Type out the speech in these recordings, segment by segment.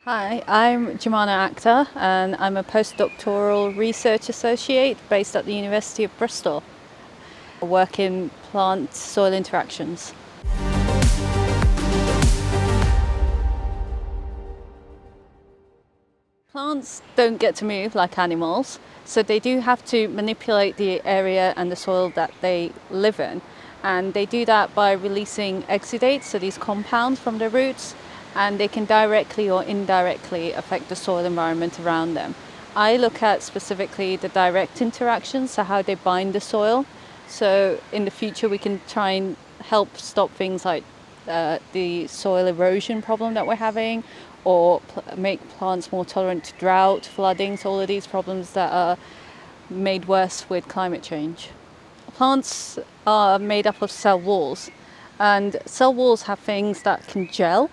Hi, I'm Jumana Akhtar and I'm a postdoctoral research associate based at the University of Bristol. I work in plant-soil interactions. Plants don't get to move like animals, so they do have to manipulate the area and the soil that they live in. And they do that by releasing exudates, so these compounds from their roots, and they can directly or indirectly affect the soil environment around them. I look at specifically the direct interactions, so how they bind the soil. So in the future, we can try and help stop things like the soil erosion problem that we're having, or make plants more tolerant to drought, flooding, so all of these problems that are made worse with climate change. Plants are made up of cell walls, and cell walls have things that can gel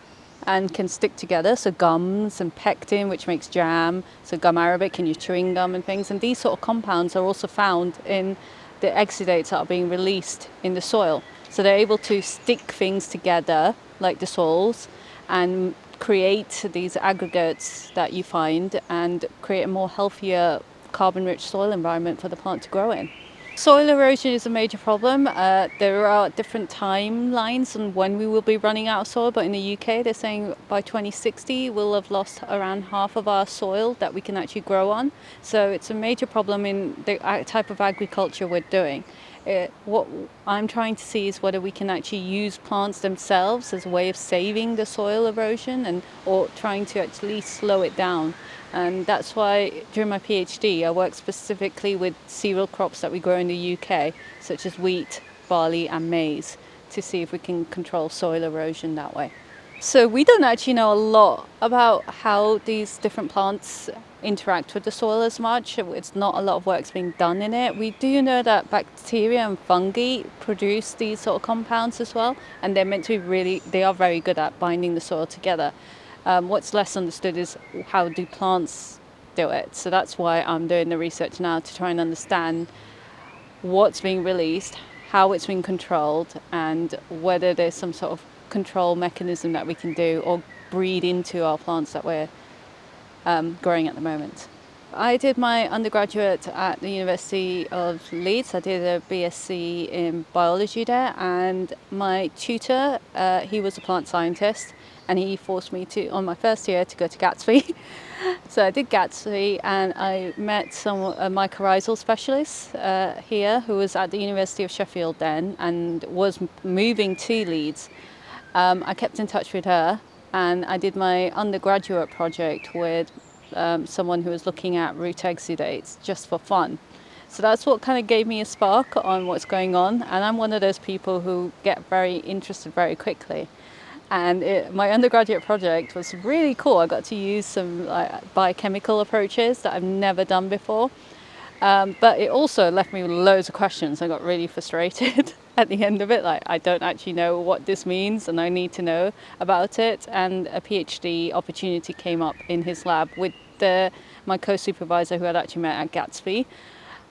and can stick together, so gums and pectin, which makes jam, so gum arabic in your chewing gum and things. And these sort of compounds are also found in the exudates that are being released in the soil. So they're able to stick things together like the soils and create these aggregates that you find and create a more healthier carbon-rich soil environment for the plant to grow in. Soil erosion is a major problem. There are different timelines on when we will be running out of soil, but in the UK they're saying by 2060 we'll have lost around half of our soil that we can actually grow on. So it's a major problem in the type of agriculture we're doing. What I'm trying to see is whether we can actually use plants themselves as a way of saving the soil erosion or trying to at least slow it down. And that's why during my PhD I work specifically with cereal crops that we grow in the UK, such as wheat, barley and maize, to see if we can control soil erosion that way. So we don't actually know a lot about how these different plants interact with the soil as much. It's not a lot of work's being done in it. We do know that bacteria and fungi produce these sort of compounds as well, and they're meant to be they are very good at binding the soil together. What's less understood is how do plants do it. So that's why I'm doing the research now, to try and understand what's being released, how it's being controlled, and whether there's some sort of control mechanism that we can do or breed into our plants that we're growing at the moment. I did my undergraduate at the University of Leeds. I did a BSc in biology there, and my tutor, he was a plant scientist, and he forced me to, on my first year, to go to Gatsby. So I did Gatsby, and I met some mycorrhizal specialists here who was at the University of Sheffield then and was moving to Leeds. I kept in touch with her, and I did my undergraduate project with someone who was looking at root exudates just for fun. So that's what kind of gave me a spark on what's going on, and I'm one of those people who get very interested very quickly. And my undergraduate project was really cool. I got to use some biochemical approaches that I've never done before. But it also left me with loads of questions. I got really frustrated at the end of it. Like, I don't actually know what this means and I need to know about it. And a PhD opportunity came up in his lab with my co-supervisor who I'd actually met at Gatsby.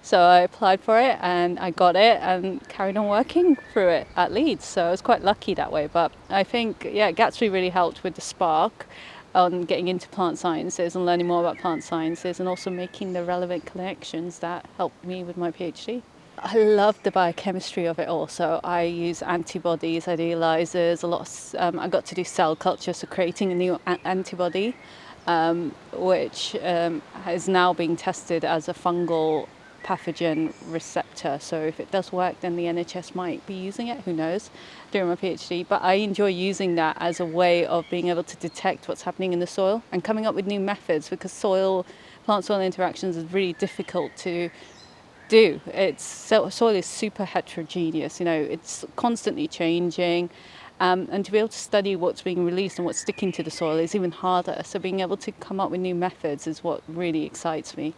So I applied for it and I got it and carried on working through it at Leeds. So I was quite lucky that way. But I think, Gatsby really helped with the spark on getting into plant sciences and learning more about plant sciences, and also making the relevant connections that helped me with my PhD. I love the biochemistry of it all. So I use antibodies, idealizers, I got to do cell culture, so creating a new antibody, which is now being tested as a fungal pathogen receptor. So if it does work, then the NHS might be using it, who knows, during my PhD. But I enjoy using that as a way of being able to detect what's happening in the soil and coming up with new methods, because plant-soil interactions is really difficult to do. Soil is super heterogeneous, it's constantly changing. And to be able to study what's being released and what's sticking to the soil is even harder. So being able to come up with new methods is what really excites me.